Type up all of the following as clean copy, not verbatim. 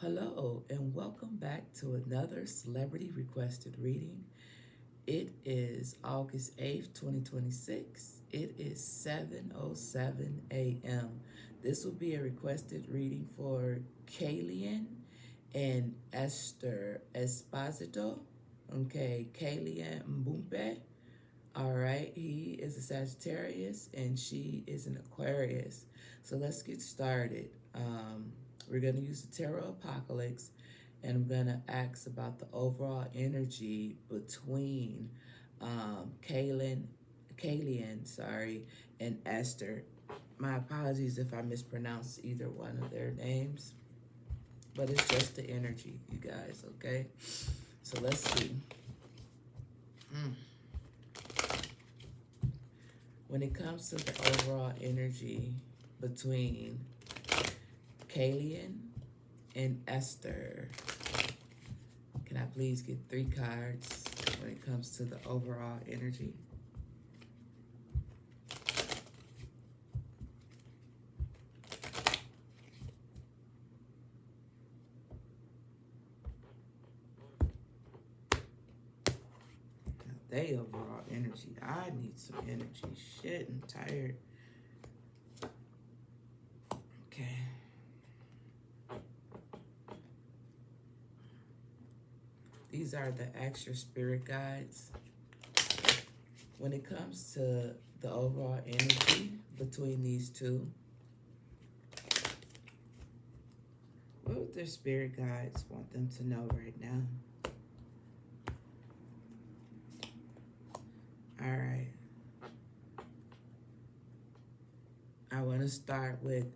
Hello, and welcome back to another celebrity requested reading. It is August 8th, 2026. It is 7:07 a.m. This will be a requested reading for KYLIAN and Esther Exposito. Okay, KYLIAN Mbapppé. All right, he is a Sagittarius and she is an Aquarius. So let's get started. We're going to use the Tarot Apocalypse, and I'm going to ask about the overall energy between KYLIAN, and Esther. My apologies if I mispronounce either one of their names, but it's just the energy, you guys, okay? So let's see. When it comes to the overall energy between KYLIAN and Esther, can I please get 3 cards when it comes to the overall energy? They overall energy. I need some energy. Shit, I'm tired. Okay. These are the extra spirit guides. When it comes to the overall energy between these two, what would their spirit guides want them to know right now? All right. I want to start with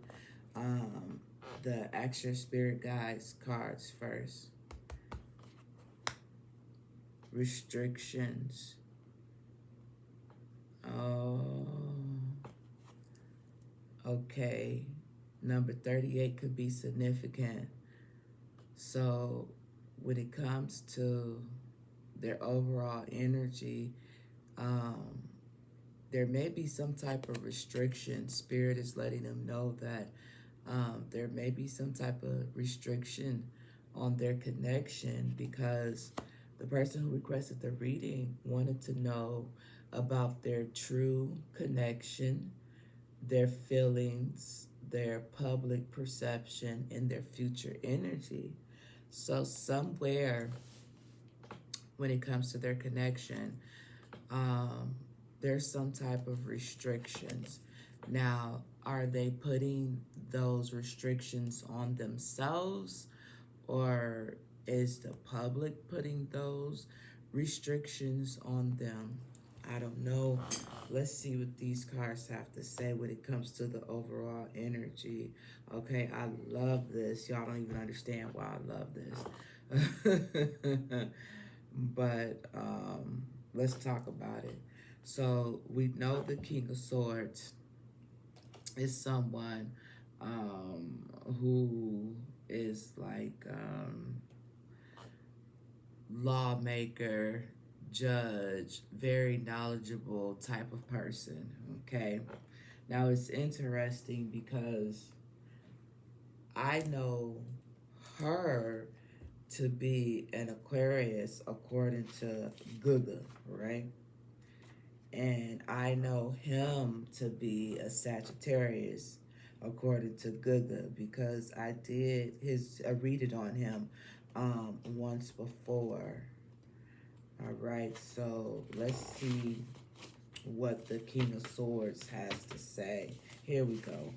the extra spirit guides cards first. Restrictions. Oh, okay. Number 38 could be significant. So when it comes to their overall energy, there may be some type of restriction. Spirit is letting them know that there may be some type of restriction on their connection, because the person who requested the reading wanted to know about their true connection, their feelings, their public perception, and their future energy. So somewhere when it comes to their connection, there's some type of restrictions. Now, are they putting those restrictions on themselves, or is the public putting those restrictions on them? I don't know. Let's see what these cards have to say when it comes to the overall energy. Okay, I love this. Y'all don't even understand why I love this. But let's talk about it. So we know the King of Swords is someone who is like lawmaker, judge, very knowledgeable type of person, okay? Now it's interesting because I know her to be an Aquarius according to Google, right? And I know him to be a Sagittarius according to Google, because I did a reading on him once before. All right, so let's see what the King of Swords has to say. Here we go.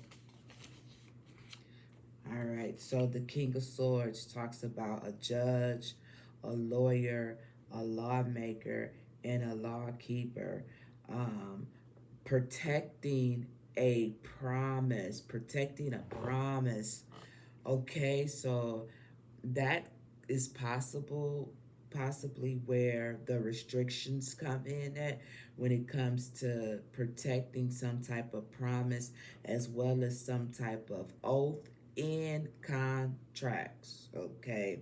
All right, so the King of Swords talks about a judge, a lawyer, a lawmaker, and a lawkeeper. Protecting a promise. Okay, so that is possibly where the restrictions come in at, when it comes to protecting some type of promise, as well as some type of oath in contracts, okay?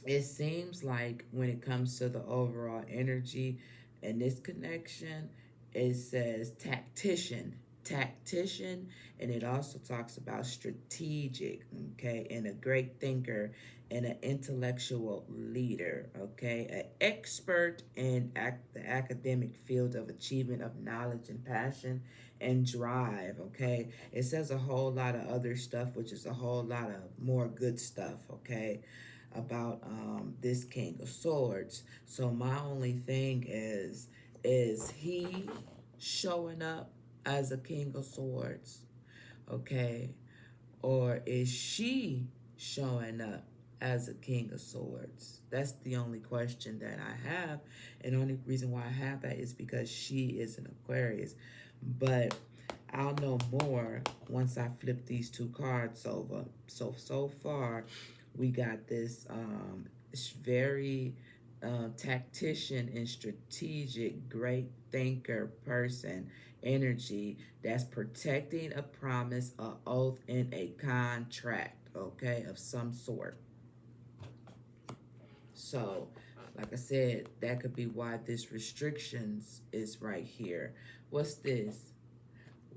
It seems like when it comes to the overall energy in this connection, it says tactician. tactician, and it also talks about strategic, okay, and a great thinker and an intellectual leader, okay, an expert in the academic field of achievement of knowledge and passion and drive, okay. It says a whole lot of other stuff, which is a whole lot of more good stuff, okay, about this King of Swords. So my only thing is he showing up as a King of Swords, okay? Or is she showing up as a King of Swords? That's the only question that I have. And the only reason why I have that is because she is an Aquarius. But I'll know more once I flip these two cards over. So far, we got this very tactician and strategic, great thinker person energy that's protecting a promise, a oath, and a contract, okay, of some sort. So, like I said, that could be why this restrictions is right here. What's this?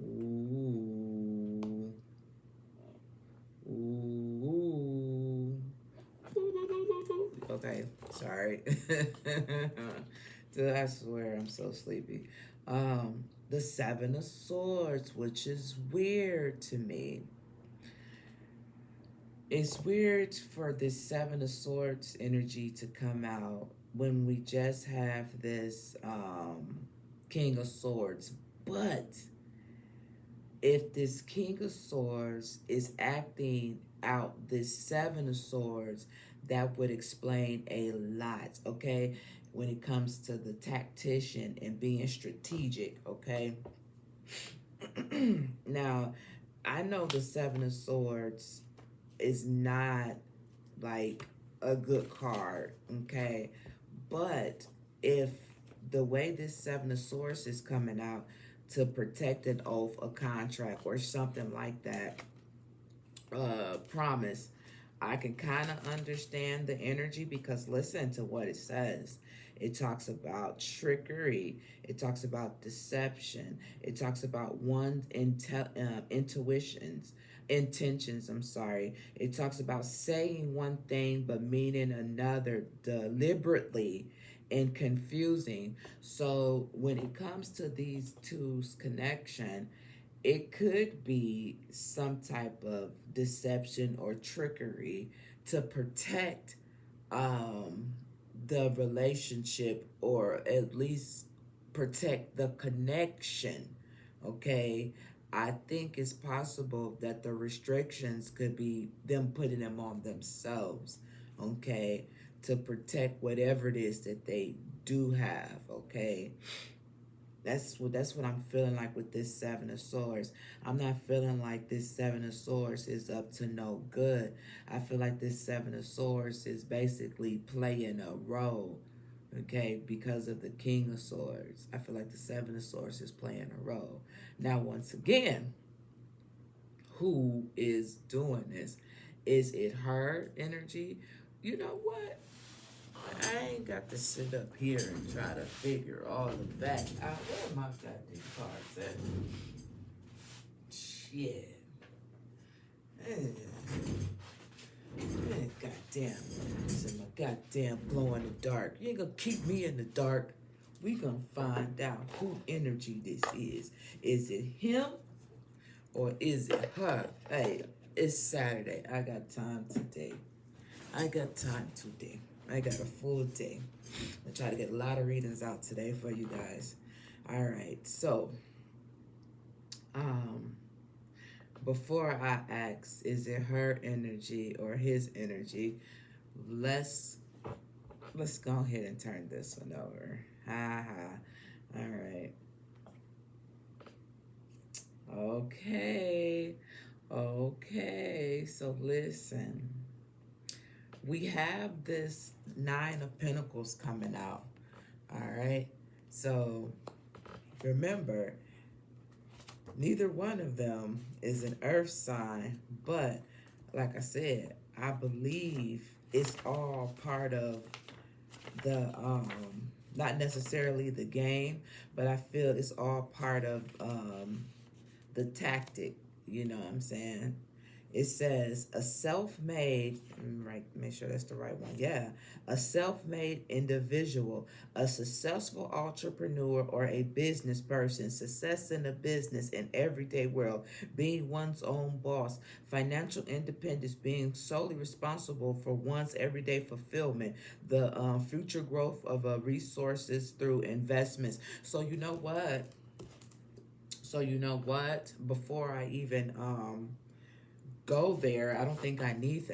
Ooh. Ooh. Okay, sorry. Dude, I swear I'm so sleepy. The Seven of Swords, which is weird to me. It's weird for this Seven of Swords energy to come out when we just have this King of Swords. But if this King of Swords is acting out this Seven of Swords, that would explain a lot, okay? When it comes to the tactician and being strategic, okay? Now, I know the Seven of Swords is not like a good card, okay? But if the way this Seven of Swords is coming out to protect an oath, a contract, or something like that, promise, I can kind of understand the energy because listen to what it says. It talks about trickery. It talks about deception. It talks about one's intentions. I'm sorry. It talks about saying one thing but meaning another deliberately and confusing. So when it comes to these two's connection, it could be some type of deception or trickery to protect um, the relationship or at least protect the connection. Okay. I think it's possible that the restrictions could be them putting them on themselves. Okay. To protect whatever it is that they do have. Okay. That's what I'm feeling like with this Seven of Swords. I'm not feeling like this Seven of Swords is up to no good. I feel like this Seven of Swords is basically playing a role, okay, because of the King of Swords. I feel like the Seven of Swords is playing a role. Now, once again, who is doing this? Is it her energy? You know what? I ain't got to sit up here and try to figure all of that out. Where am I got these cards at? Shit. Goddamn. It's in my goddamn glow in the dark. You ain't gonna keep me in the dark. We gonna find out who energy this is. Is it him or is it her? Hey, it's Saturday. I got time today. I got time today. I got a full day. I try to get a lot of readings out today for you guys. All right, so before I ask, is it her energy or his energy? Let's go ahead and turn this one over. Ha ha. All right. Okay. So listen. We have this Nine of Pentacles coming out. All right. So remember, neither one of them is an earth sign, but like I said, I believe it's all part of the not necessarily the game, but I feel it's all part of the tactic. You know what I'm saying? It says a self-made, right, make sure that's the right one. Yeah. A self-made individual, a successful entrepreneur or a business person, success in the business and everyday world, being one's own boss, financial independence, being solely responsible for one's everyday fulfillment, the future growth of resources through investments. So you know what? Before I even go there, I don't think I need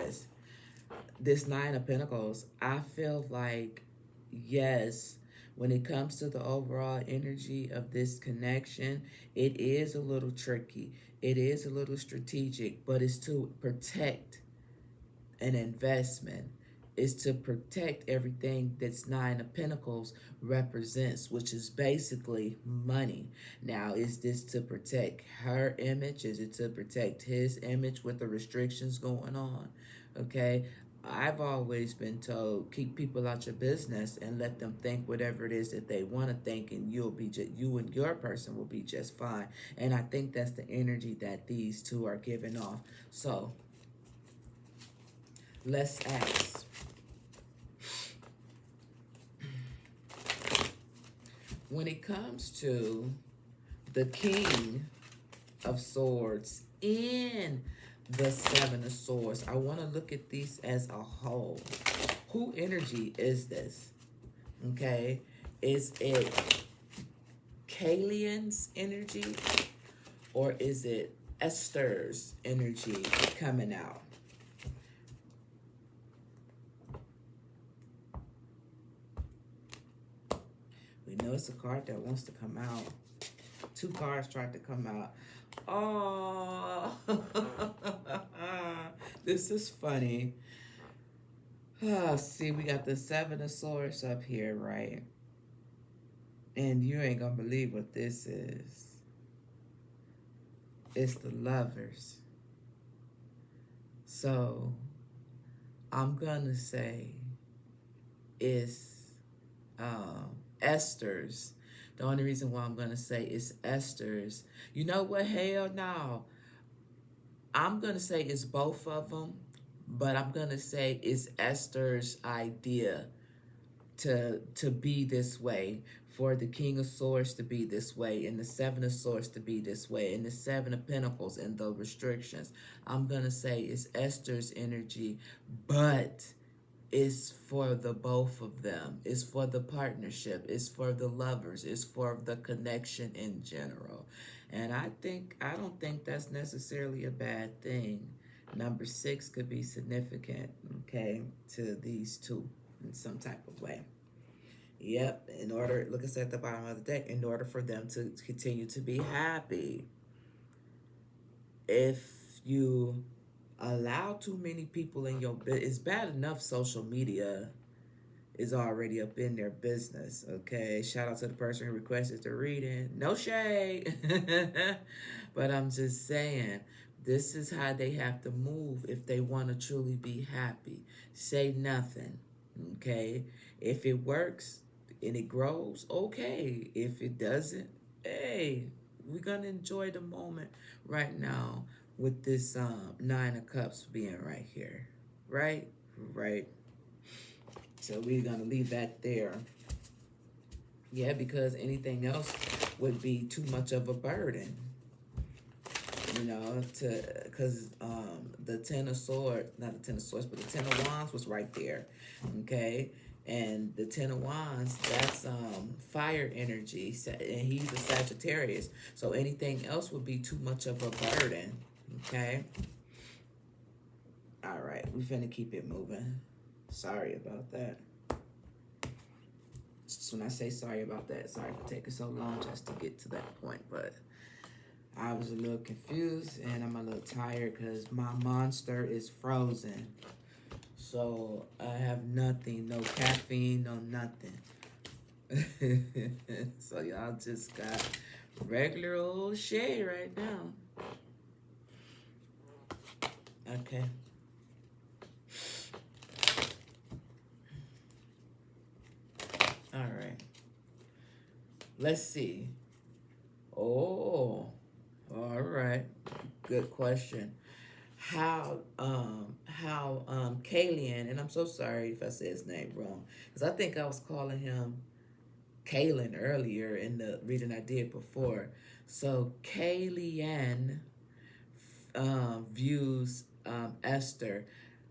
this Nine of Pentacles. I feel like, yes, when it comes to the overall energy of this connection, it is a little tricky. It is a little strategic, but it's to protect an investment, is to protect everything that's Nine of Pentacles represents, which is basically money. Now, is this to protect her image? Is it to protect his image with the restrictions going on? Okay. I've always been told, keep people out your business and let them think whatever it is that they want to think, and you and your person will be just fine. And I think that's the energy that these two are giving off. So let's ask, when it comes to the King of Swords in the Seven of Swords, I want to look at these as a whole. Who energy is this? Okay. Is it KYLIAN's energy, or is it Esther's energy coming out? We know it's a card that wants to come out. Two cards tried to come out. Oh, this is funny. See, we got the Seven of Swords up here, right? And you ain't gonna believe what this is. It's the Lovers. So I'm gonna say it's Esther's. The only reason why I'm gonna say it's Esther's. You know what? Hell no. I'm gonna say it's both of them, but I'm gonna say it's Esther's idea to be this way, for the King of Swords to be this way, and the Seven of Swords to be this way, and the Seven of Pentacles and the restrictions. I'm gonna say it's Esther's energy, but it's for the both of them. It's for the partnership. It's for the lovers. It's for the connection in general. And I don't think that's necessarily a bad thing. Number 6 could be significant, okay, to these two in some type of way. Yep, look at the bottom of the deck, in order for them to continue to be happy. If you allow too many people in your business, it's bad enough social media is already up in their business, okay? Shout out to the person who requested the reading. No shade. But I'm just saying, this is how they have to move if they want to truly be happy. Say nothing, okay? If it works and it grows, okay. If it doesn't, hey, we're going to enjoy the moment right now with this Nine of Cups being right here. Right? So we're going to leave that there. Yeah, because anything else would be too much of a burden. You know, because the Ten of Swords, not the Ten of Swords, but the Ten of Wands was right there. Okay? And the Ten of Wands, that's fire energy, and he's a Sagittarius. So anything else would be too much of a burden. Okay? All right, we're finna keep it moving. Sorry about that. Just when I say sorry about that, sorry for taking so long just to get to that point, but I was a little confused and I'm a little tired because my monster is frozen. So I have nothing, no caffeine, no nothing. So y'all just got regular old shade right now. Okay. All right. Let's see. Oh, all All right. Good question. KYLIAN, and I'm so sorry if I said his name wrong, because I think I was calling him Kaylin earlier in the reading I did before. So KYLIAN views Esther.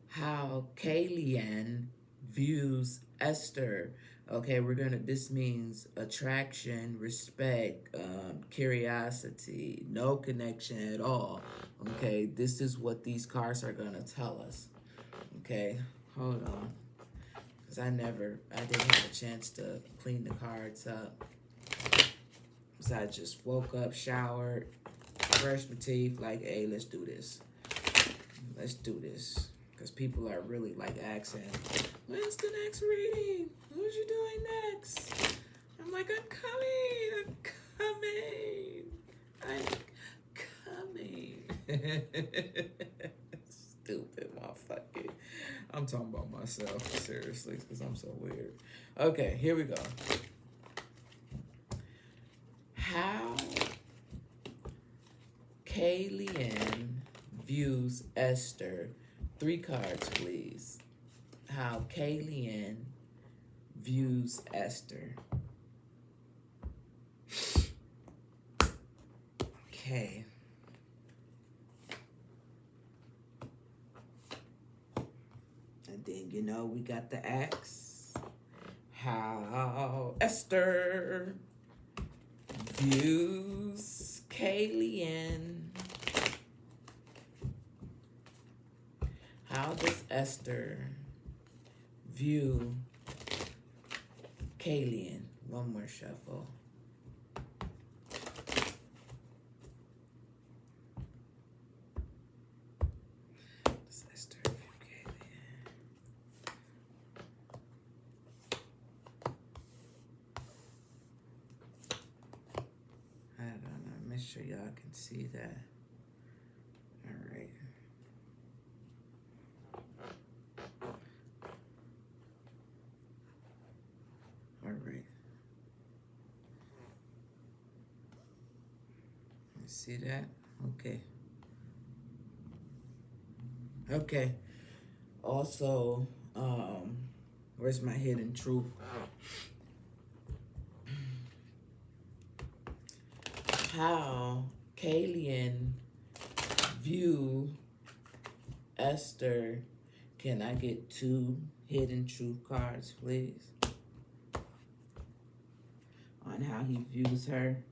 How KYLIAN views Esther. Okay, this means attraction, respect, curiosity, no connection at all. Okay, this is what these cards are going to tell us. Okay, hold on. Because I didn't have a chance to clean the cards up. So I just woke up, showered, brushed my teeth, like, hey, let's do this. Let's do this. Because people are really like asking, when's the next reading? Who's you doing next? I'm like, I'm coming. Stupid motherfucker. I'm talking about myself, seriously, because I'm so weird. Okay, here we go. How KYLIAN views Esther. 3 cards, please. How KYLIAN views Esther. Okay. And then, we got the axe. How Esther views KYLIAN. How does Esther view KYLIAN? One more shuffle. Does Esther view KYLIAN? I don't know. Make sure y'all can see that. All right. All right. You see that? Okay. Okay. Also, where's my hidden truth? How KYLIAN view Esther. Can I get 2 hidden truth cards, please? On how he views her.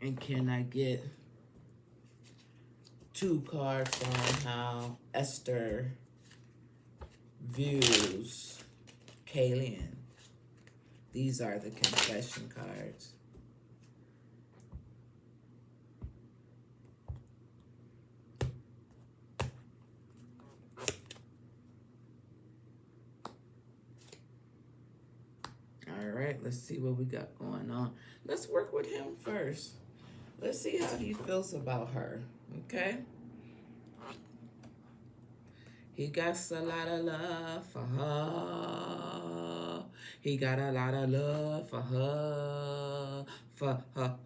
And can I get 2 cards on how Esther views KYLIAN? These are the confession cards. All right, let's see what we got going on. Let's work with him first. Let's see how he feels about her, okay? He got a lot of love for her. He got a lot of love for her. For her.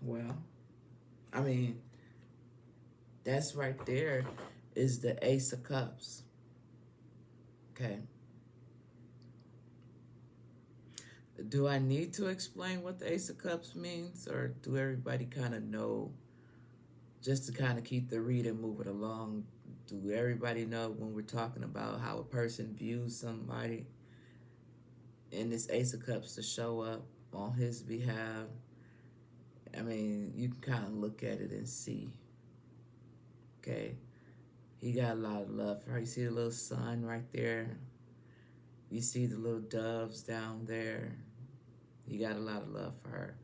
Well, I mean, that's right there is the Ace of Cups. Okay. Do I need to explain what the Ace of Cups means, or do everybody kind of know, just to kind of keep the reading moving along? Do everybody know when we're talking about how a person views somebody in this Ace of Cups to show up on his behalf? I mean, you can kind of look at it and see. Okay. He got a lot of love for her. You see the little sun right there? You see the little doves down there? He got a lot of love for her.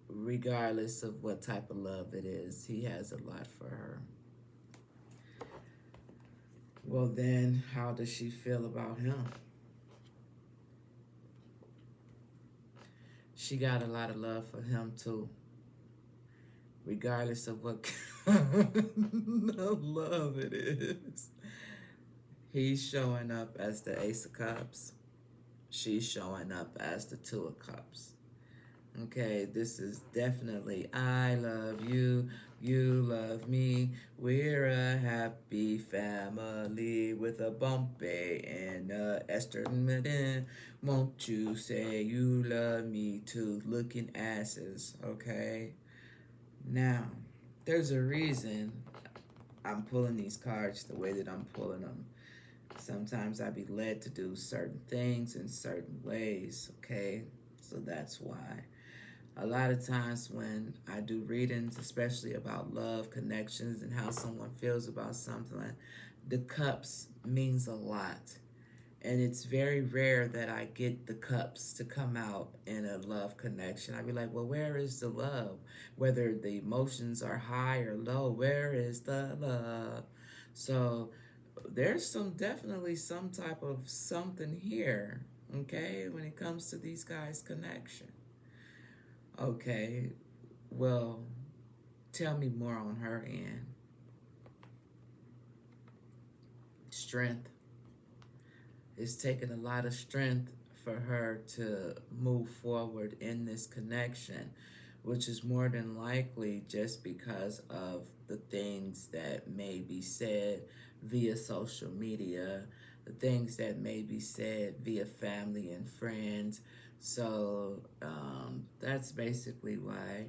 Regardless of what type of love it is, he has a lot for her. Well, then, how does she feel about him? She got a lot of love for him, too. regardless of what kind of love it is. He's showing up as the Ace of Cups. She's showing up as the Two of Cups. Okay, this is definitely I love you, you love me. We're a happy family with a bumpy and Esther. Won't you say you love me too? Looking asses, okay? Now, there's a reason I'm pulling these cards the way that I'm pulling them. Sometimes I be led to do certain things in certain ways, okay? So that's why. A lot of times when I do readings, especially about love, connections, and how someone feels about something, the cups means a lot. And it's very rare that I get the cups to come out in a love connection. I'd be like, well, where is the love? Whether the emotions are high or low, where is the love? So there's definitely some type of something here, okay, when it comes to these guys' connection. Okay, well, tell me more on her end. Strength. It's taken a lot of strength for her to move forward in this connection, which is more than likely just because of the things that may be said via social media, the things that may be said via family and friends. So that's basically why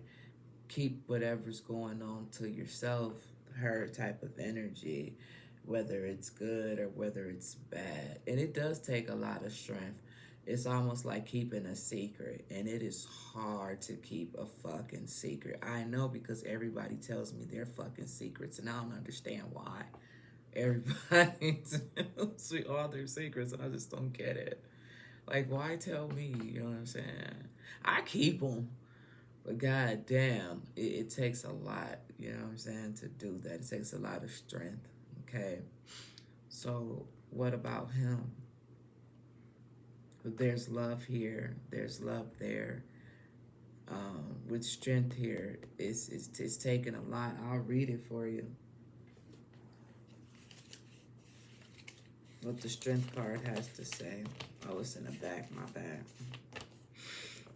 keep whatever's going on to yourself, her type of energy, whether it's good or whether it's bad. And it does take a lot of strength. It's almost like keeping a secret, and it is hard to keep a fucking secret. I know because everybody tells me their fucking secrets, and I don't understand why. Everybody tells me all their secrets, and I just don't get it. Like, why tell me? You know what I'm saying? I keep them, but god damn, it takes a lot, you know what I'm saying, to do that. It takes a lot of strength, okay? So what about him? But there's love here, there's love there. With strength here, it's taking a lot. I'll read it for you. What the strength card has to say. Oh, it's in the back, my bad.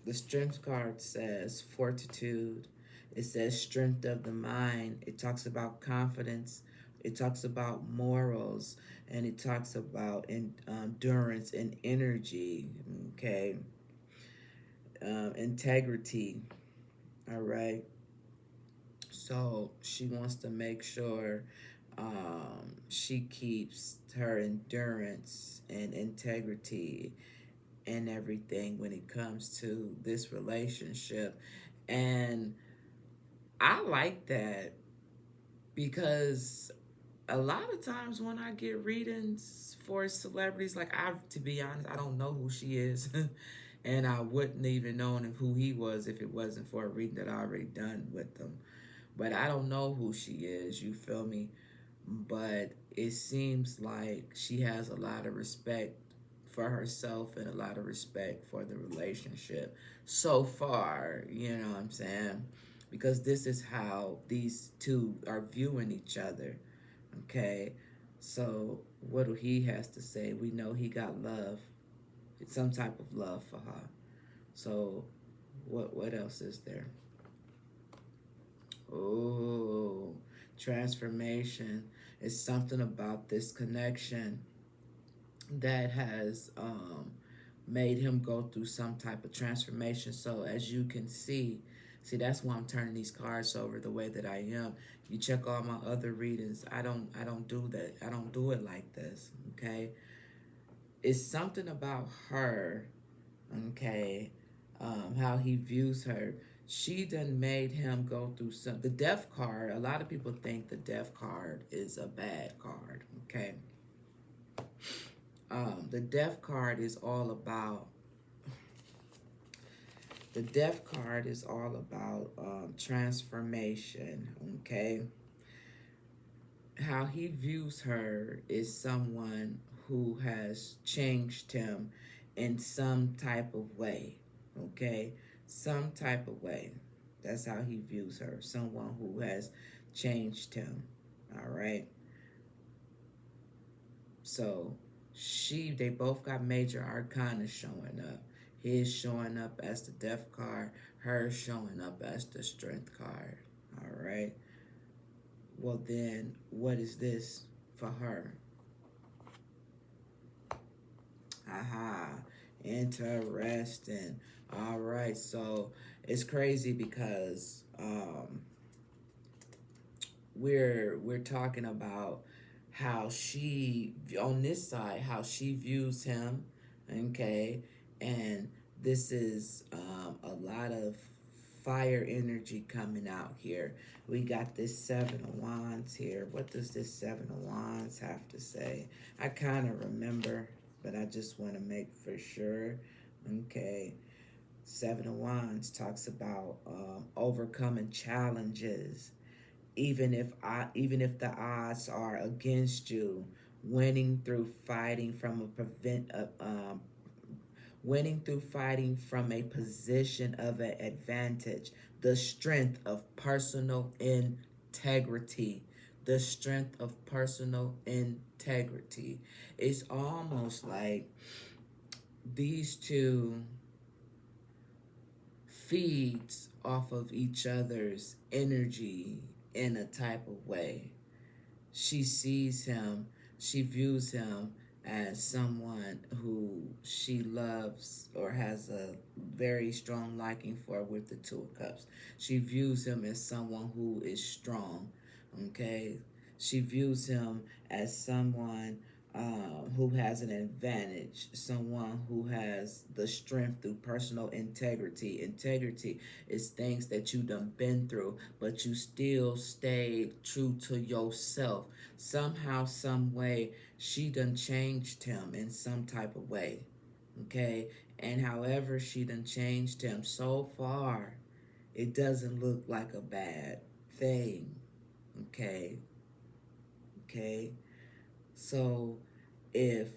The strength card says fortitude. It says strength of the mind. It talks about confidence. It talks about morals. And it talks about endurance and energy. Okay. Integrity. All right. So she wants to make sure she keeps her endurance and integrity and everything when it comes to this relationship. And I like that because a lot of times when I get readings for celebrities, like to be honest, I don't know who she is. And I wouldn't even know who he was if it wasn't for a reading that I already done with them. But I don't know who she is, you feel me? But it seems like she has a lot of respect for herself and a lot of respect for the relationship so far, you know what I'm saying? Because this is how these two are viewing each other, okay? So what do he has to say? We know he got love, some type of love for her. So what else is there? Oh, transformation is something about this connection that has made him go through some type of transformation. So as you can see, that's why I'm turning these cards over the way that I am. You check all my other readings. I don't do that. I don't do it like this. Okay, it's something about her. Okay, how he views her. She done made him go through the death card. A lot of people think the death card is a bad card. Okay, the death card is all about transformation. Okay, how he views her is someone who has changed him in some type of way. Okay, some type of way. That's how he views her. Someone who has changed him. All right. So they both got major arcana showing up. His showing up as the death card, her showing up as the strength card. All right. Well, then, what is this for her? Aha. Interesting. All right. So it's crazy because we're talking about how she on this side how she views him, okay, and this is a lot of fire energy coming out here. We got this Seven of Wands here. What does this Seven of Wands have to say? I kind of remember, but I just want to make for sure. Okay, Seven of Wands talks about overcoming challenges, even if the odds are against you, winning through fighting from a winning through fighting from a position of an advantage, the strength of personal integrity, the strength of personal integrity. It's almost like these two feeds off of each other's energy in a type of way. She sees him, she views him as someone who she loves or has a very strong liking for with the Two of Cups. She views him as someone who is strong, okay? She views him as someone who has an advantage, someone who has the strength through personal integrity. Integrity is things that you done been through, but you still stayed true to yourself. Somehow, some way, she done changed him in some type of way, okay? And however she done changed him so far, it doesn't look like a bad thing, okay? Okay? So if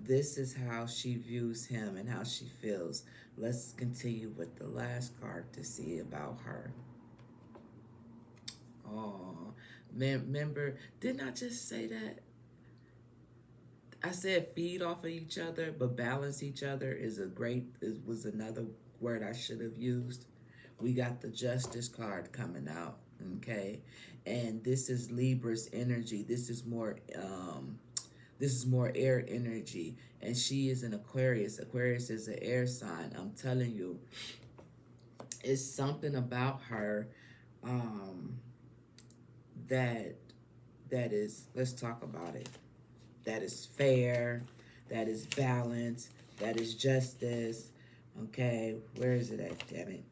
this is how she views him and how she feels, let's continue with the last card to see about her. Oh, remember, didn't I just say that? I said feed off of each other, but balance each other was another word I should have used. We got the Justice card coming out, okay? And this is Libra's energy. This is more air energy, and she is an Aquarius. Aquarius is an air sign. I'm telling you, it's something about her um, that let's talk about it. That is fair, that is balance, that is justice. Okay, where is it at? Damn it.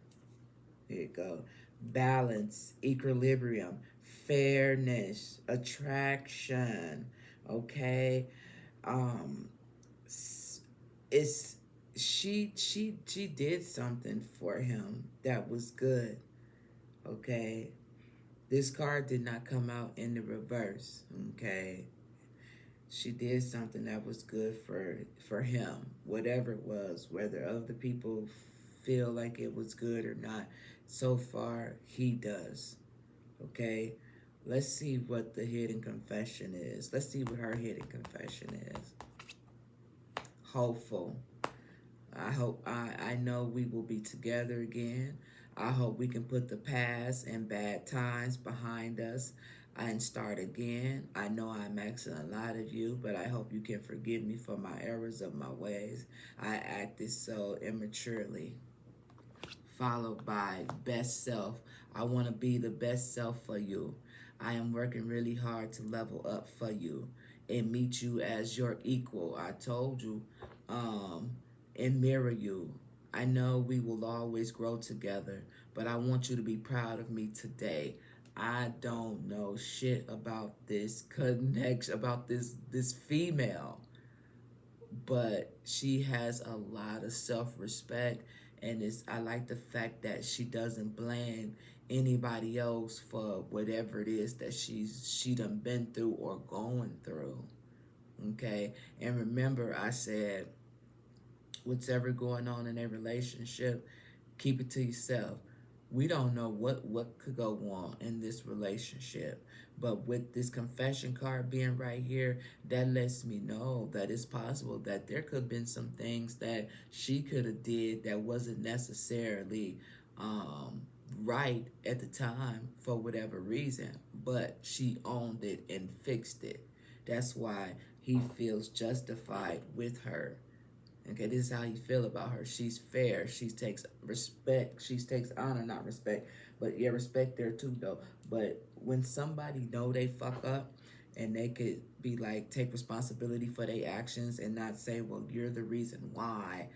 Here you go. Balance, equilibrium, fairness, attraction. Okay, um, it's she did something for him that was good. Okay, this card did not come out in the reverse. Okay, she did something that was good for him, whatever it was, whether other people feel like it was good or not. So far, he does. Okay, let's see what the hidden confession is. Let's see what her hidden confession is. Hopeful. I know we will be together again. I hope we can put the past and bad times behind us and start again. I know I'm asking a lot of you, but I hope you can forgive me for my errors of my ways. I acted so immaturely. Followed by best self. I want to be the best self for you. I am working really hard to level up for you and meet you as your equal. I told you, um, and mirror you. I know we will always grow together, but I want you to be proud of me today. I don't know shit about this connection, about this female, but she has a lot of self-respect, and I like the fact that she doesn't blame anybody else for whatever it is that she done been through or going through. Okay, and remember I said whatever going on in a relationship, keep it to yourself. We don't know what could go on in this relationship. But with this confession card being right here, that lets me know that it's possible that there could have been some things that she could have did that wasn't necessarily um, right at the time for whatever reason, but she owned it and fixed it. That's why he feels justified with her. Okay, this is how you feel about her. She's fair. She takes respect. She takes honor, not respect. But yeah, respect there too, though. But when somebody know they fuck up, and they could be like take responsibility for their actions and not say, "Well, you're the reason why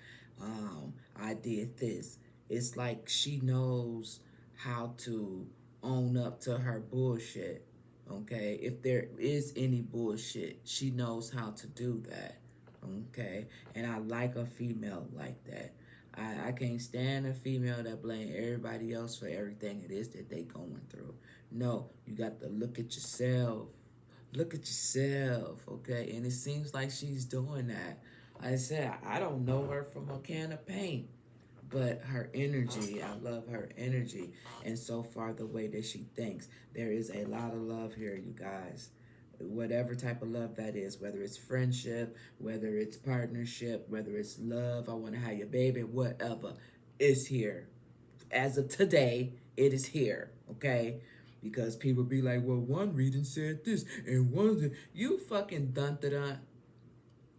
I did this." It's like she knows how to own up to her bullshit. Okay, if there is any bullshit, she knows how to do that. Okay, and I like a female like that. I can't stand a female that blame everybody else for everything it is that they going through. No, you got to look at yourself. Look at yourself, okay? And it seems like she's doing that. Like I said, I don't know her from a can of paint, but her energy, I love her energy. And so far, the way that she thinks, there is a lot of love here, you guys. Whatever type of love that is, whether it's friendship, whether it's partnership, whether it's love, I want to have your baby, whatever, is here. As of today, it is here, okay? Because people be like, well, one reading said this, and one, you fucking dun dun dun.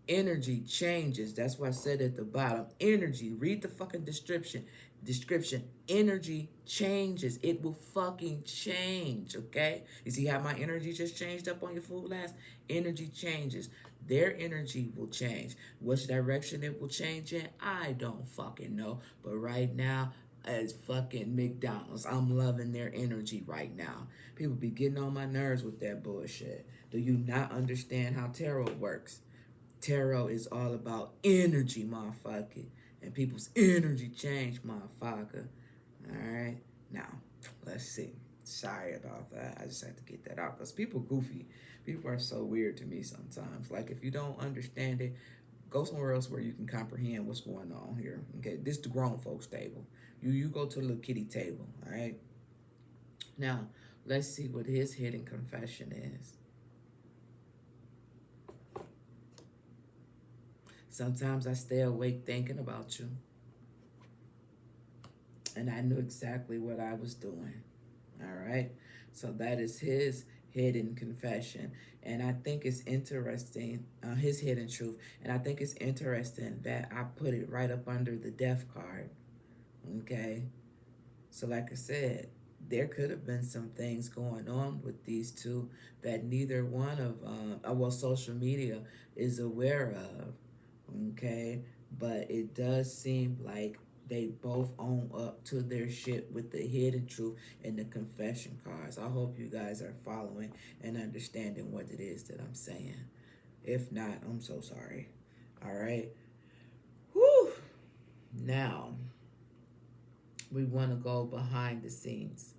Energy changes. That's why I said at the bottom. Energy. Read the fucking description. Description. Energy changes. It will fucking change. Okay? You see how my energy just changed up on your food last? Energy changes. Their energy will change. Which direction it will change in, I don't fucking know. But right now, as fucking McDonald's, I'm loving their energy right now. People be getting on my nerves with that bullshit. Do you not understand how tarot works? Tarot is all about energy, motherfucker. And people's energy change, motherfucker. Alright? Now, let's see. Sorry about that. I just had to get that out. Because people goofy. People are so weird to me sometimes. Like, if you don't understand it, go somewhere else where you can comprehend what's going on here. Okay? This is the grown folks table. You go to the little kitty table. Alright? Now, let's see what his hidden confession is. Sometimes I stay awake thinking about you. And I knew exactly what I was doing. All right? So that is his hidden confession. And I think it's interesting, his hidden truth. And I think it's interesting that I put it right up under the death card. Okay? So like I said, there could have been some things going on with these two that neither one of, social media is aware of. Okay, but it does seem like they both own up to their shit with the hidden truth and the confession cards. I hope you guys are following and understanding what it is that I'm saying. If not, I'm so sorry. All right. Whew. Now, we want to go behind the scenes.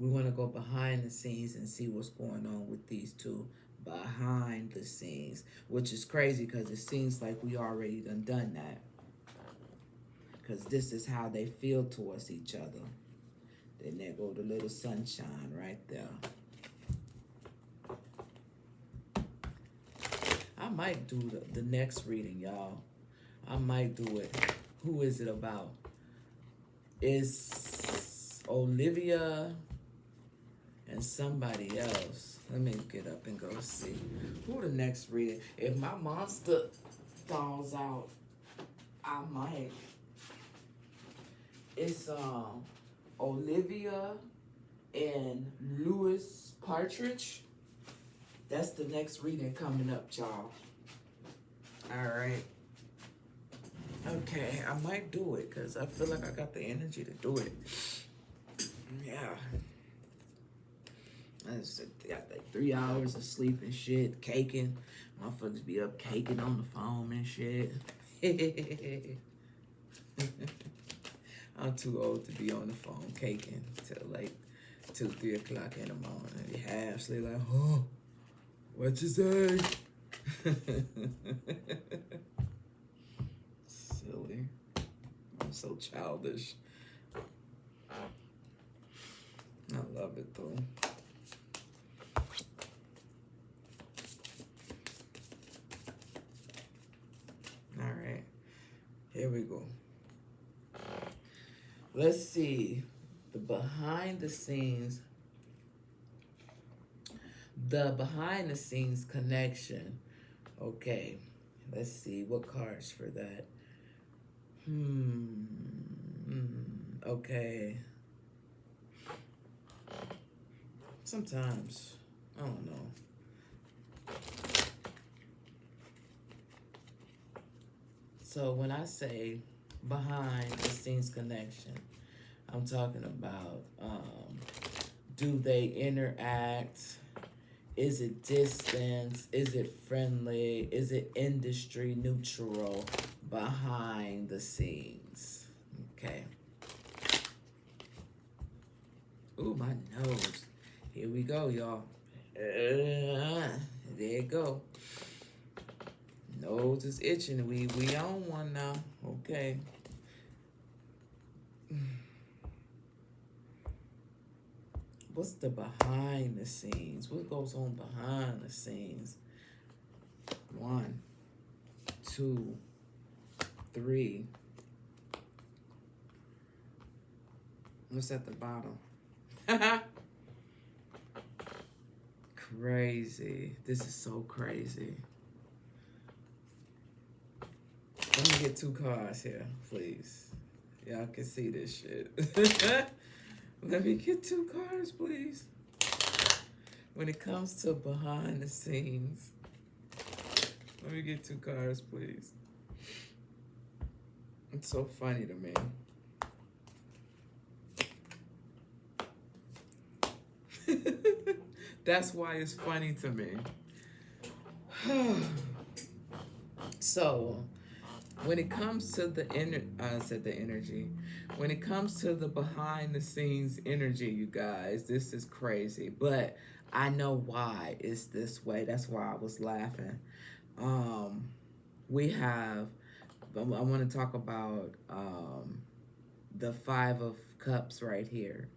We want to go behind the scenes and see what's going on with these two behind the scenes, which is crazy because it seems like we already done that, because this is how they feel towards each other. Then there go the little sunshine right there. I might do the next reading, y'all. I might do it. Who is it about? It's Olivia and somebody else. Let me get up and go see who the next reading. If my monster falls out, I might. It's Olivia and Louis Partridge. That's the next reading coming up, y'all. All right. Okay, I might do it because I feel like I got the energy to do it. Yeah. I just got like 3 hours of sleep and shit, caking. Motherfuckers be up caking on the phone and shit. I'm too old to be on the phone caking till like 2, 3 o'clock in the morning. They half sleep like, oh, what you say? Silly. I'm so childish. love it though. All right, here we go. Let's see the behind the scenes connection. Okay, let's see what cards for that. Okay. Sometimes I don't know. So when I say behind the scenes connection, I'm talking about do they interact? Is it distance? Is it friendly? Is it industry neutral? Behind the scenes. Okay. Ooh, my nose. Here we go, y'all. There you go. Nose is itching. We on one now. Okay. What's the behind the scenes? What goes on behind the scenes? 1, 2, 3. What's at the bottom? Crazy. This is so crazy. Let me get 2 cards here, please. Y'all can see this shit. Let me get 2 cards, please. When it comes to behind the scenes, let me get 2 cards, please. It's so funny to me. That's why it's funny to me. So, when it comes to the energy. When it comes to the behind the scenes energy, you guys, this is crazy. But I know why it's this way. That's why I was laughing. We have, I want to talk about the 5 of Cups right here.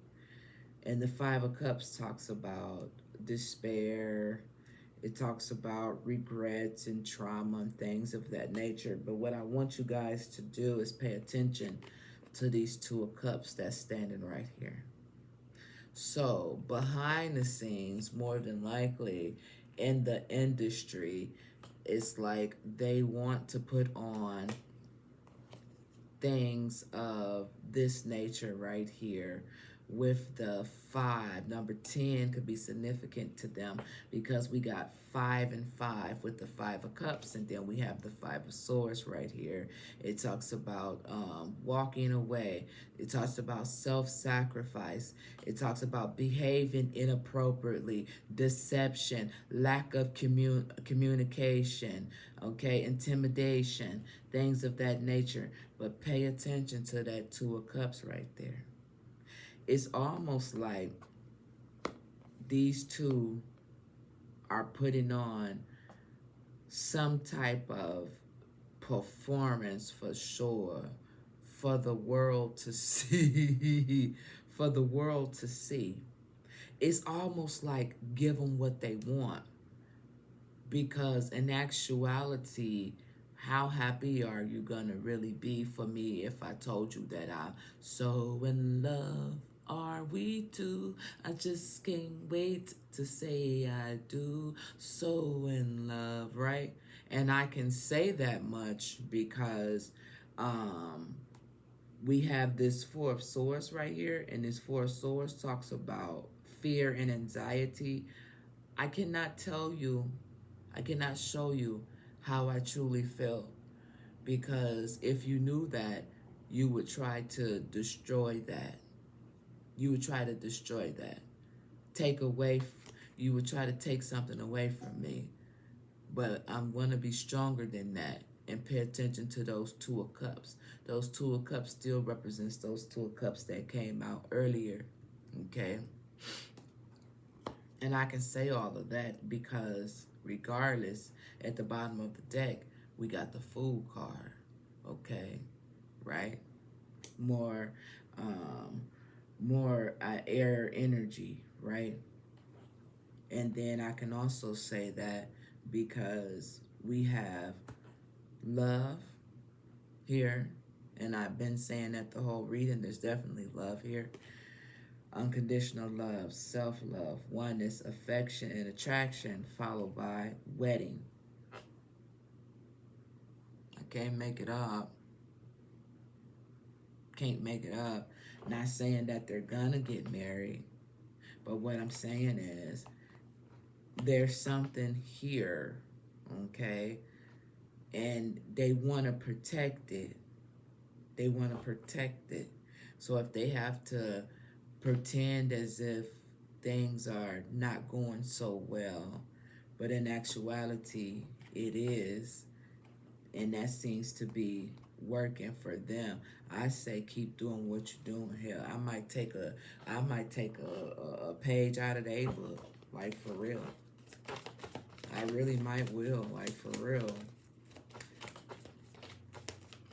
And the 5 of Cups talks about despair. It talks about regrets and trauma and things of that nature. But what I want you guys to do is pay attention to these 2 of Cups that's standing right here. So behind the scenes, more than likely in the industry, it's like they want to put on things of this nature right here. With the 5, number 10 could be significant to them because we got 5 and 5 with the 5 of Cups, and then we have the 5 of Swords right here. It talks about walking away. It talks about self-sacrifice. It talks about behaving inappropriately, deception, lack of communication, okay, intimidation, things of that nature. But pay attention to that 2 of Cups right there. It's almost like these 2 are putting on some type of performance for sure, for the world to see, for the world to see. It's almost like give them what they want, because in actuality, how happy are you gonna really be for me if I told you that I'm so in love? Are we two? I just can't wait to say I do. So in love, right? And I can say that much because we have this 4 of Swords right here, and this 4 of Swords talks about fear and anxiety. I cannot tell you, I cannot show you how I truly feel, because if you knew that, you would try to destroy that. You would try to destroy that. You would try to take something away from me. But I'm going to be stronger than that and pay attention to those 2 of Cups. Those 2 of Cups still represents those 2 of Cups that came out earlier, okay? And I can say all of that because regardless, at the bottom of the deck, we got the Fool card, okay? Right? More more air energy, right? And then I can also say that because we have love here, and I've been saying that the whole reading, there's definitely love here. Unconditional love, self-love, oneness, affection, and attraction, followed by wedding. I can't make it up. Can't make it up. Not saying that they're gonna get married, but what I'm saying is there's something here, okay? And they want to protect it. They want to protect it. So if they have to pretend as if things are not going so well, but in actuality it is, and that seems to be working for them, I say keep doing what you're doing. Hell, I might take a page out of their book, like for real. I really might will, like for real.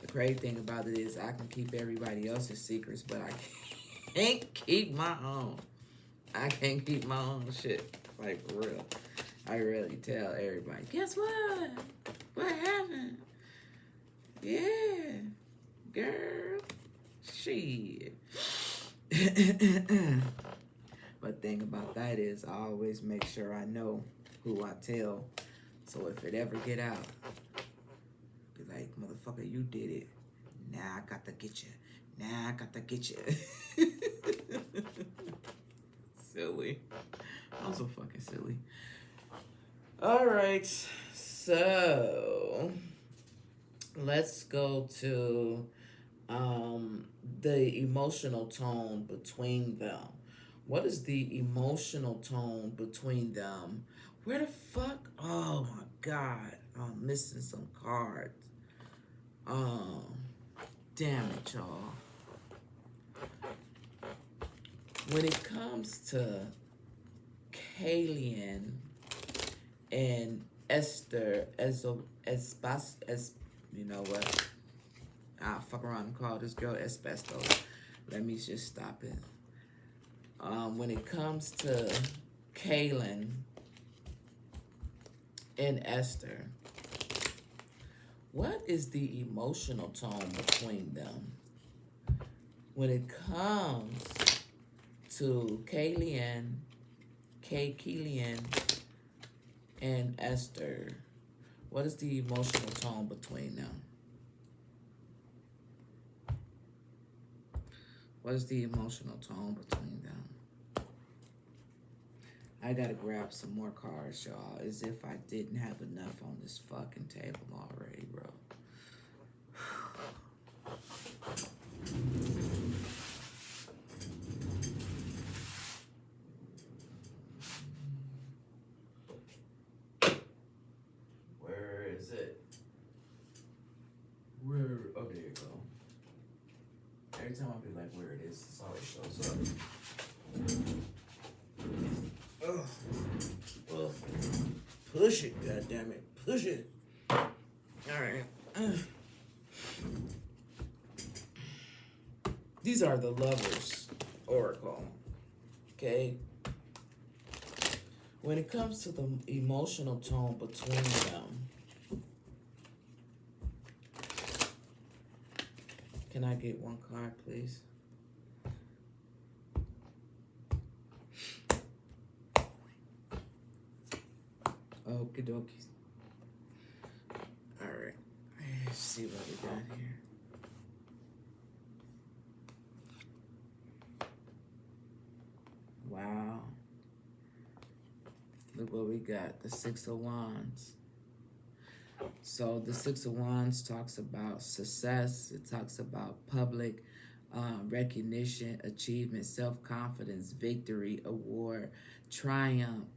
The crazy thing about it is I can keep everybody else's secrets, but I can't keep my own. I can't keep my own shit, like for real. I really tell everybody, guess what? What happened? Yeah, girl, shit. But thing about that is I always make sure I know who I tell. So if it ever get out, be like, motherfucker, you did it. Now I got to get you. Now I got to get you. Silly. I'm so fucking silly. All right, so let's go to the emotional tone between them. What is the emotional tone between them? Where the fuck? Oh my God, I'm missing some cards. Damn it, y'all. When it comes to KYLIAN and ESTER you know what? I'll fuck around and call this girl asbestos. Let me just stop it. When it comes to KYLIAN and ESTER, what is the emotional tone between them? When it comes to KYLIAN and ESTER, what is the emotional tone between them? What is the emotional tone between them? I gotta grab some more cards, y'all, as if I didn't have enough on this fucking table already, bro. Where is it? Oh, there you go. Every time I be like, where it is, it always shows up. Oh, well, push it, goddammit. Push it. Alright. These are the Lovers Oracle. Okay? When it comes to the emotional tone between them, can I get one card, please? Okie dokie. Alright. Let's see what we got here. Wow. Look what we got. The Six of Wands. So the Six of Wands talks about success. It talks about public recognition, achievement, self-confidence, victory, award, triumph,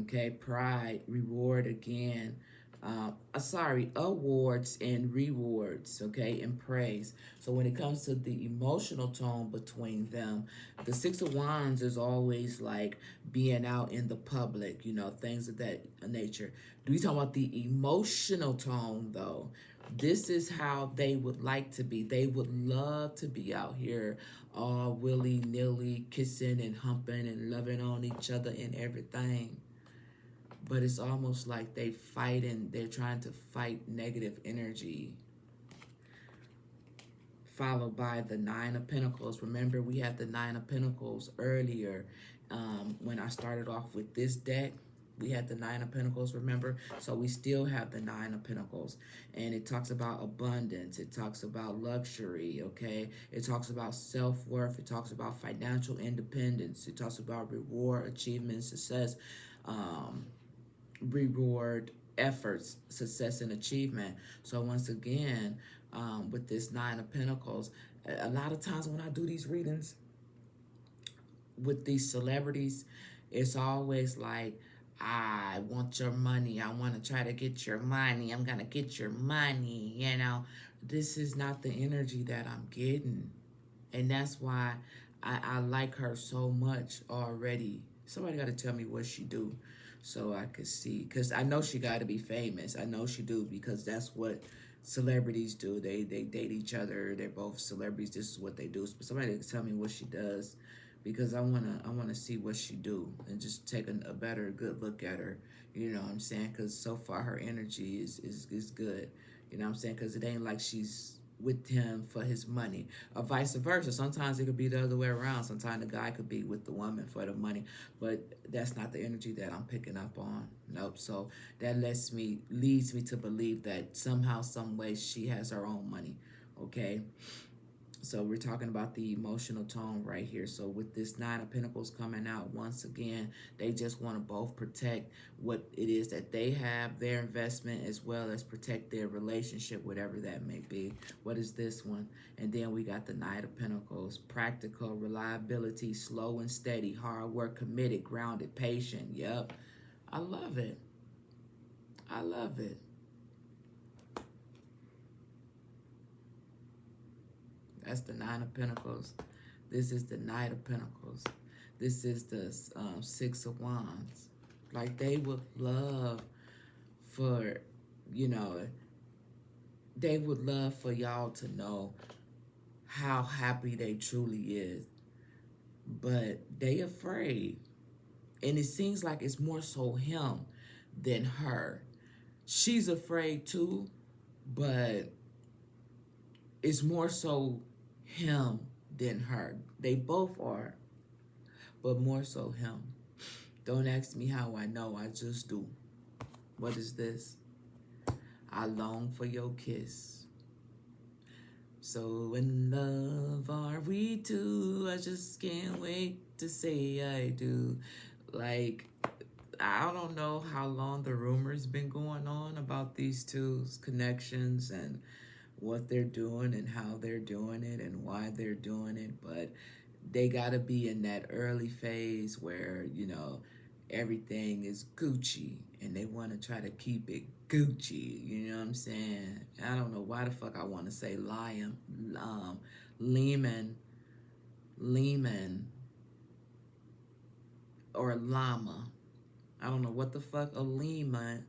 okay, pride, reward again, sorry, awards and rewards, okay, and praise. So when it comes to the emotional tone between them, the Six of Wands is always like being out in the public, you know, things of that nature. Do we talk about the emotional tone though? This is how they would like to be. They would love to be out here all willy-nilly kissing and humping and loving on each other and everything, but it's almost like they're trying to fight negative energy, followed by the Nine of Pentacles. Remember, we had the Nine of Pentacles earlier. When I started off with this deck, we had the Nine of Pentacles, remember? So we still have the Nine of Pentacles. And it talks about abundance. It talks about luxury, okay? It talks about self-worth. It talks about financial independence. It talks about reward, achievement, success, reward, efforts, success, and achievement. So once again, with this Nine of Pentacles, a lot of times when I do these readings with these celebrities, it's always like, I want your money. I want to try to get your money. I'm going to get your money. You know, this is not the energy that I'm getting. And that's why I like her so much already. Somebody got to tell me what she do so I could see. Because I know she got to be famous. I know she do, because that's what celebrities do. They date each other. They're both celebrities. This is what they do. But somebody can tell me what she does, because I wanna see what she do and just take a better good look at her. You know what I'm saying? Because so far her energy is good. You know what I'm saying? Because it ain't like she's with him for his money, or vice versa. Sometimes it could be the other way around. Sometimes the guy could be with the woman for the money, but that's not the energy that I'm picking up on. Nope. So that leads me to believe that somehow, some way, she has her own money. Okay. So we're talking about the emotional tone right here. So with this Nine of Pentacles coming out, once again, they just want to both protect what it is that they have, their investment, as well as protect their relationship, whatever that may be. What is this one? And then we got the Knight of Pentacles. Practical, reliability, slow and steady, hard work, committed, grounded, patient. Yep. I love it. I love it. That's the Nine of Pentacles. This is the Knight of Pentacles. This is the Six of Wands. Like, they would love for, you know, they would love for y'all to know how happy they truly is. But they afraid. And it seems like it's more so him than her. She's afraid too, but it's more so him than her. They both are, but more so him. Don't ask me how I know, I just do. What is this? I long for your kiss. So in love are we two, I just can't wait to say I do. Like, I don't know how long the rumor's been going on about these two's connections and what they're doing and how they're doing it and why they're doing it, but they gotta be in that early phase where, you know, everything is Gucci and they want to try to keep it Gucci. You know what I'm saying? I don't know why the fuck I want to say Lehman, or Llama. I don't know what the fuck a Lehman.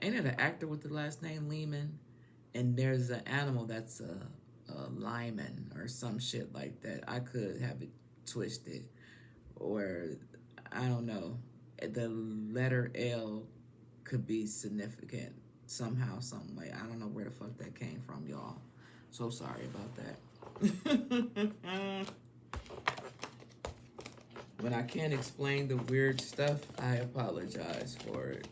Ain't it an actor with the last name Lehman? And there's an animal that's a lineman or some shit like that. I could have it twisted, or I don't know. The letter L could be significant somehow, some way. I don't know where the fuck that came from, y'all. So sorry about that. When I can't explain the weird stuff, I apologize for it.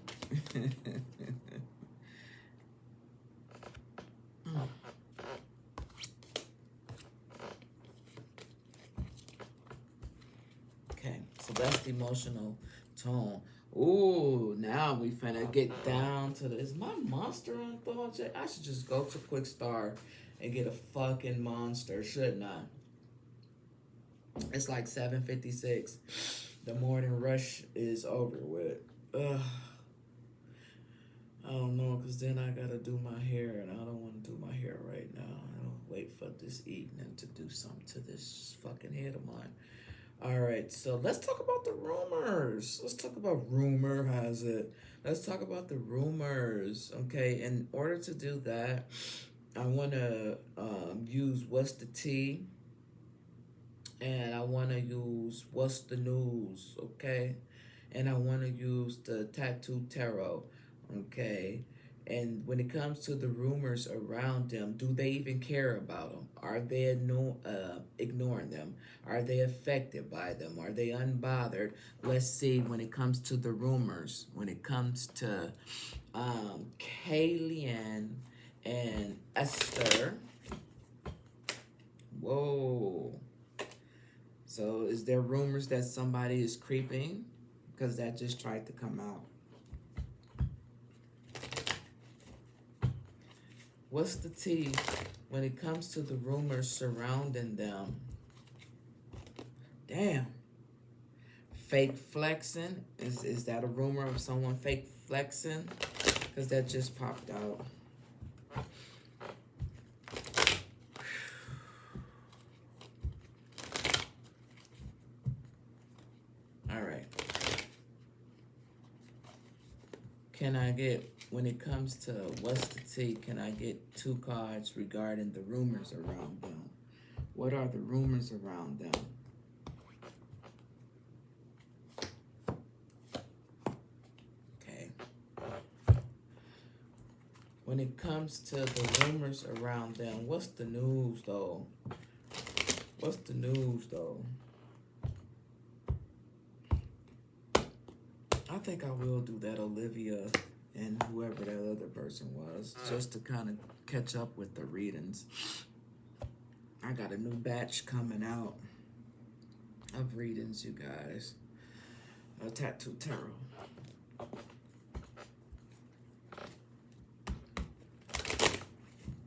Okay, so that's the emotional tone. Ooh, now we finna get down to the... Is my monster on thought yet? I should just go to Quick Start and get a fucking monster, shouldn't I? It's like 7:56. The morning rush is over with. Ugh. I don't know, because then I gotta do my hair, and I don't want to do my hair right now. I'll wait for this evening to do something to this fucking head of mine. All right, so let's talk about the rumors. Let's talk about rumor has it. Let's talk about the rumors. Okay, in order to do that, I want to use what's the tea, and I want to use what's the news. Okay, and I want to use the tattoo tarot. Okay, and when it comes to the rumors around them, do they even care about them? Are they ignoring them? Are they affected by them? Are they unbothered? Let's see. When it comes to the rumors, when it comes to KYLIAN and Esther. Whoa. So is there rumors that somebody is creeping? Because that just tried to come out. What's the tea when it comes to the rumors surrounding them? Damn. Fake flexing? Is that a rumor of someone fake flexing? Because that just popped out. All right. Can I get, when it comes to what's the tea, can I get 2 cards regarding the rumors around them? What are the rumors around them? Okay. When it comes to the rumors around them, what's the news though? What's the news though? I think I will do that, Olivia and whoever that other person was, just to kind of catch up with the readings. I got a new batch coming out of readings, you guys. A tattoo tarot.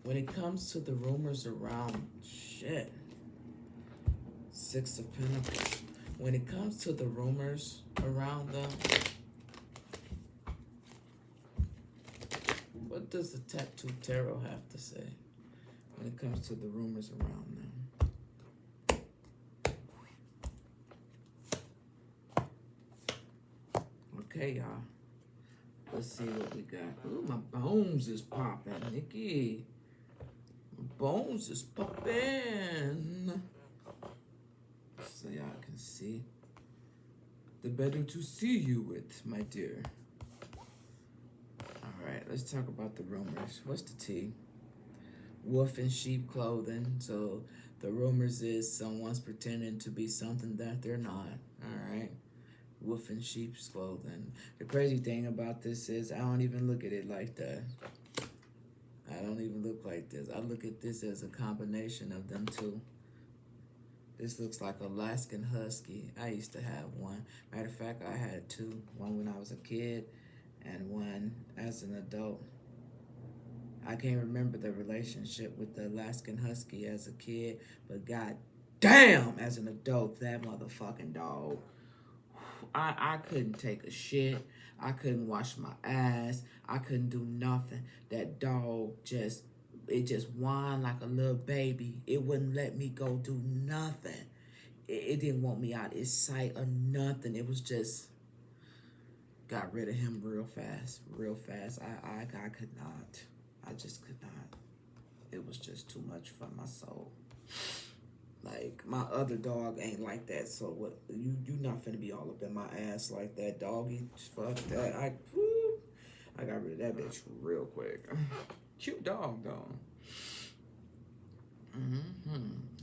When it comes to the rumors around, shit. 6 of Pentacles. When it comes to the rumors around them, what does the tattoo tarot have to say when it comes to the rumors around them? Okay, y'all. Let's see what we got. Ooh, my bones is popping, Nikki. My bones is popping. So y'all can see. The better to see you with, my dear. Alright, let's talk about the rumors. What's the tea? Wolf in sheep clothing. So the rumors is someone's pretending to be something that they're not. Alright. Wolf in sheep's clothing. The crazy thing about this is I don't even look at it like that. I don't even look like this. I look at this as a combination of them two. This looks like Alaskan Husky. I used to have one. Matter of fact, I had 2. One when I was a kid and one as an adult. I can't remember the relationship with the Alaskan Husky as a kid, but god damn, as an adult, that motherfucking dog. I couldn't take a shit. I couldn't wash my ass. I couldn't do nothing. That dog just whined like a little baby. It wouldn't let me go do nothing. It didn't want me out its sight or nothing. It was just, got rid of him real fast, real fast. I could not. I just could not. It was just too much for my soul. Like, my other dog ain't like that, so what? You not finna be all up in my ass like that, doggy. Fuck that. I got rid of that bitch real quick. Cute dog, though.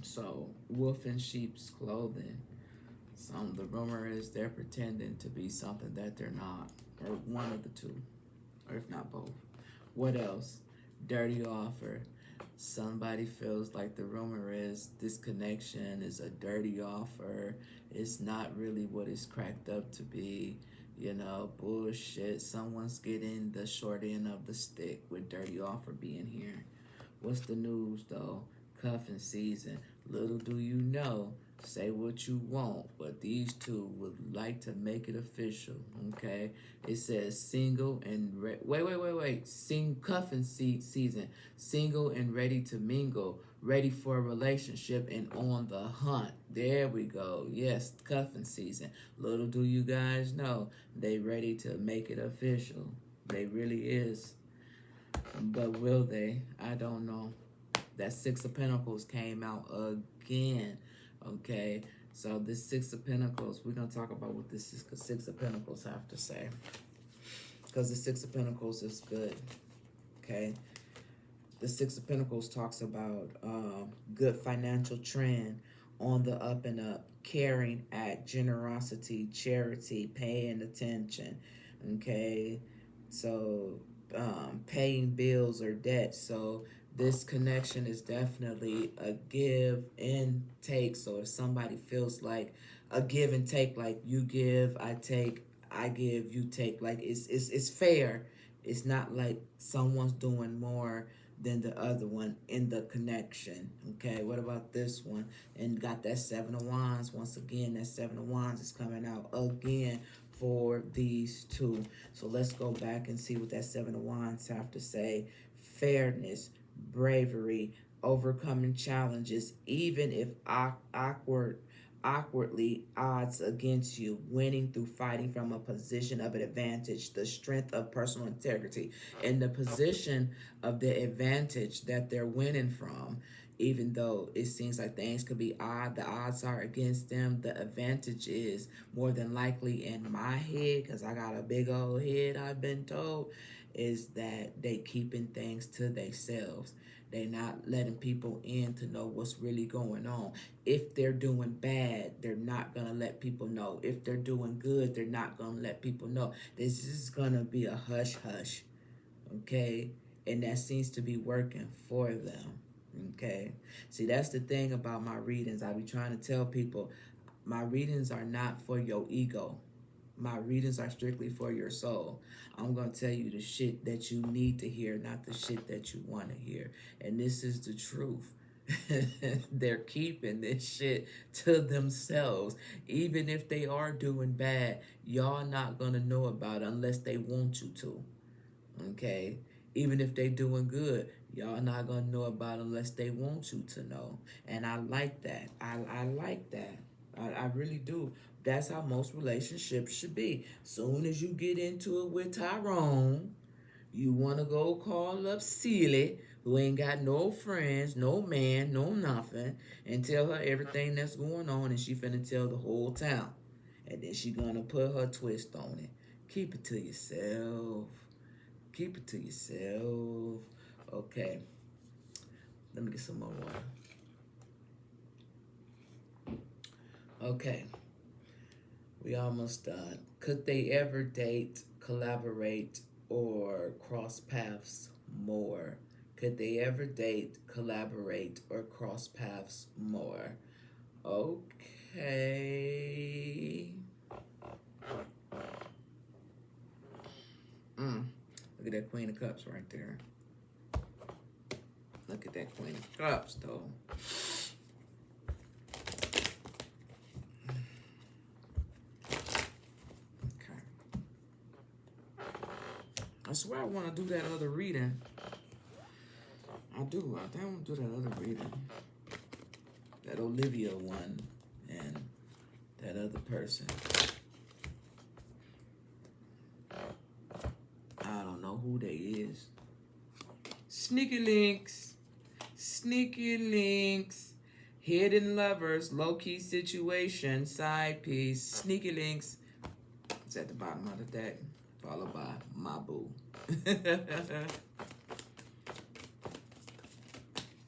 So, wolf in sheep's clothing. The rumor is they're pretending to be something that they're not, or one of the two, or if not both. What else? Dirty offer. Somebody feels like the rumor is this connection is a dirty offer. It's not really what it's cracked up to be. You know, bullshit. Someone's getting the short end of the stick with dirty offer being here. What's the news, though? Cuffing season. Little do you know, say what you want, but these two would like to make it official. Okay, it says single and wait. Cuffing season. Single and ready to mingle, ready for a relationship and on the hunt. There we go. Yes, cuffing season. Little do you guys know, they ready to make it official. They really is. But will they? I don't know. That Six of Pentacles came out again. Okay, so this Six of Pentacles, we're going to talk about what this Six of Pentacles have to say. Because the Six of Pentacles is good. Okay, the Six of Pentacles talks about good financial trend on the up and up, caring act, generosity, charity, paying attention. Okay, so paying bills or debt. So this connection is definitely a give and take. So if somebody feels like a give and take, like you give, I take, I give, you take, like it's fair. It's not like someone's doing more than the other one in the connection. Okay, what about this one? And got that Seven of Wands. Once again, that Seven of Wands is coming out again for these two. So let's go back and see what that Seven of Wands have to say. Fairness, bravery, overcoming challenges, even if awkwardly odds against you, winning through fighting from a position of an advantage, the strength of personal integrity, and the position of the advantage that they're winning from. Even though it seems like things could be odd, the odds are against them. The advantage is more than likely in my head, because I got a big old head, I've been told, is that they keeping things to themselves. They not letting people in to know what's really going on. If they're doing bad, they're not going to let people know. If they're doing good, they're not going to let people know. This is going to be a hush-hush, okay? And that seems to be working for them, okay? See, that's the thing about my readings. I be trying to tell people, my readings are not for your ego. My readings are strictly for your soul. I'm going to tell you the shit that you need to hear, not the shit that you want to hear. And this is the truth. They're keeping this shit to themselves. Even if they are doing bad, y'all not going to know about it unless they want you to. Okay? Even if they doing good, y'all not going to know about it unless they want you to know. And I like that. I like that. I really do. That's how most relationships should be. Soon as you get into it with Tyrone, you want to go call up Celie, who ain't got no friends, no man, no nothing, and tell her everything that's going on, and she finna tell the whole town. And then she gonna put her twist on it. Keep it to yourself. Keep it to yourself. Okay. Let me get some more water. Okay. We almost done. Could they ever date, collaborate, or cross paths more? Could they ever date, collaborate, or cross paths more? Okay. Look at that Queen of Cups right there. Look at that Queen of Cups, though. I swear I want to do that other reading. I do. I think I want to do that other reading. That Olivia one and that other person. I don't know who they is. Sneaky links. Sneaky links. Hidden lovers. Low-key situation. Side piece. Sneaky links. It's at the bottom of the deck. Followed by my boo. That's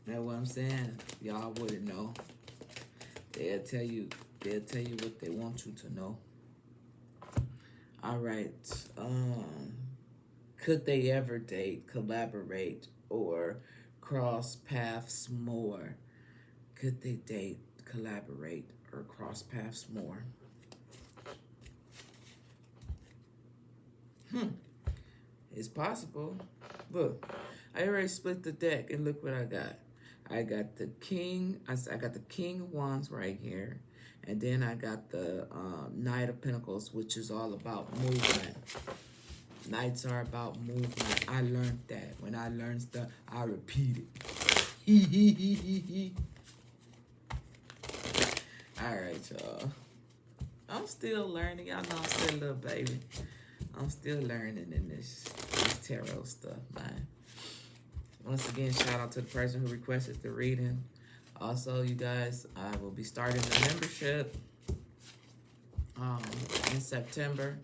what I'm saying. Y'all wouldn't know. They'll tell you what they want you to know. All right. Could they ever date, collaborate, or cross paths more? Could they date, collaborate, or cross paths more? It's possible. Look, I already split the deck, and look what I got. I got the king. I got the king of wands right here. And then I got the Knight of Pentacles, which is all about movement. Knights are about movement. I learned that. When I learned stuff, I repeat it. All right, y'all. I'm still learning. Y'all know I'm still a little baby. I'm still learning in this tarot stuff, man. Once again, shout out to the person who requested the reading. Also, you guys, I will be starting the membership in September.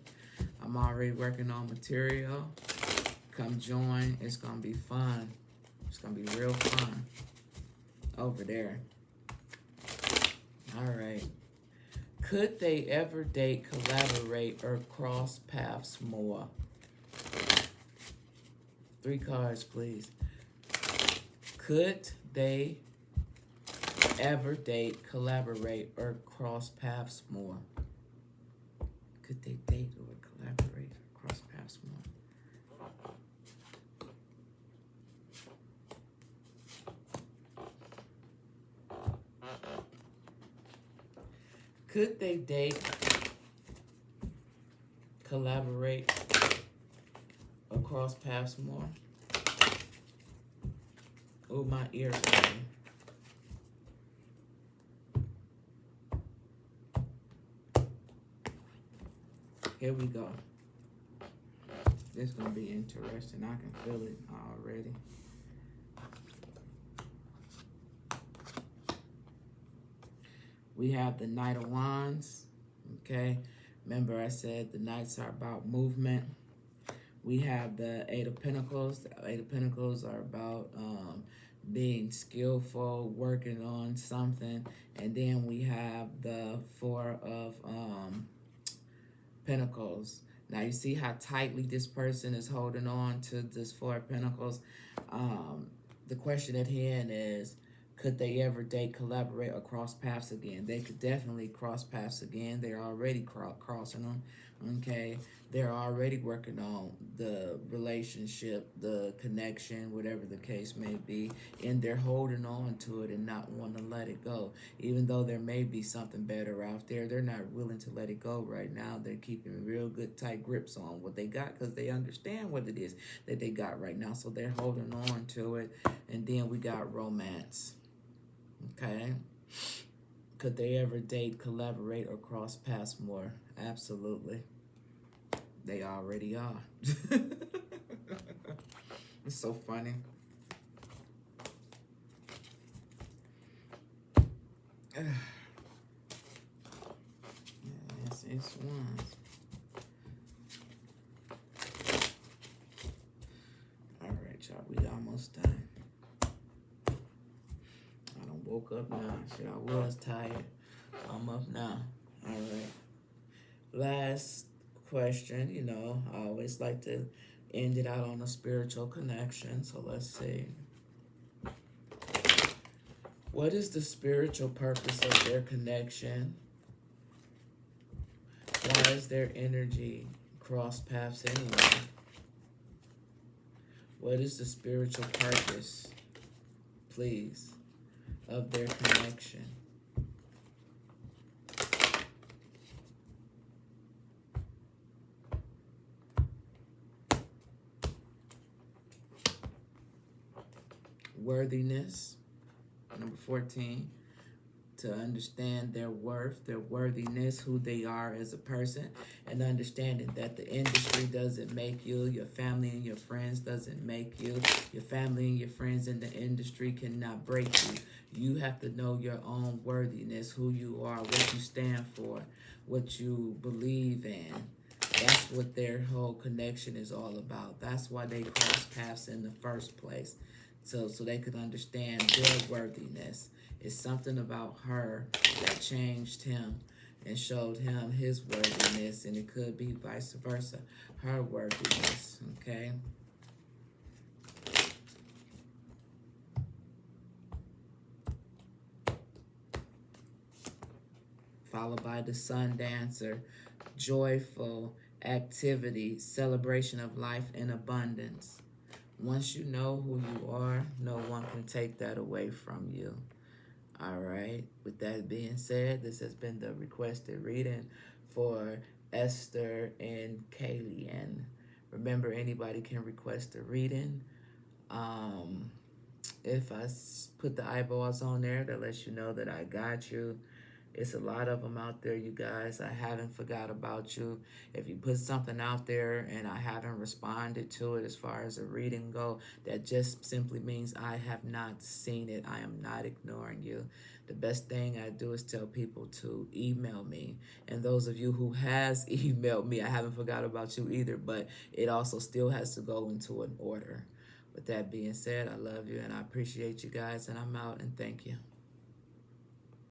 I'm already working on material. Come join. It's going to be fun. It's going to be real fun over there. All right. Could they ever date, collaborate, or cross paths more? 3 cards, please. Could they ever date, collaborate, or cross paths more? Could they date or collaborate or cross paths more? Could they date, collaborate, or cross paths more? Oh, my ear. Here we go. This is going to be interesting. I can feel it already. We have the Knight of Wands. Okay. Remember I said the Knights are about movement. We have the Eight of Pentacles. The Eight of Pentacles are about being skillful, working on something. And then we have the Four of Pentacles. Now you see how tightly this person is holding on to this Four of Pentacles. The question at hand is, could they ever date, collaborate, or cross paths again? They could definitely cross paths again. They're already crossing them, okay? They're already working on the relationship, the connection, whatever the case may be, and they're holding on to it and not wanting to let it go. Even though there may be something better out there, they're not willing to let it go right now. They're keeping real good, tight grips on what they got because they understand what it is that they got right now, so they're holding on to it. And then we got romance. Okay. Could they ever date, collaborate, or cross paths more? Absolutely. They already are. It's so funny. Yes, it's one. All right, y'all. We almost done. Woke up now. Shit, I was tired. I'm up now. All right. Last question. You know, I always like to end it out on a spiritual connection. So let's see. What is the spiritual purpose of their connection? Why is their energy cross paths anyway? What is the spiritual purpose, please, of their connection? Worthiness, number 14. To understand their worth, their worthiness, who they are as a person, and understanding that the industry doesn't make you, your family and your friends doesn't make you, your family and your friends in the industry cannot break you. You have to know your own worthiness, who you are, what you stand for, what you believe in. That's what their whole connection is all about. That's why they cross paths in the first place, so they could understand their worthiness. It's something about her that changed him and showed him his worthiness, and it could be vice versa, her worthiness, okay? Followed by the Sun Dancer, joyful activity, celebration of life in abundance. Once you know who you are, no one can take that away from you. All right. With that being said, this has been the requested reading for Esther and KYLIAN. Remember, anybody can request a reading. Um, if I put the eyeballs on there, that lets you know that I got you. It's a lot of them out there, you guys. I haven't forgot about you. If you put something out there and I haven't responded to it as far as a reading go, that just simply means I have not seen it. I am not ignoring you. The best thing I do is tell people to email me. And those of you who has emailed me, I haven't forgot about you either, but it also still has to go into an order. With that being said, I love you and I appreciate you guys, and I'm out, and thank you.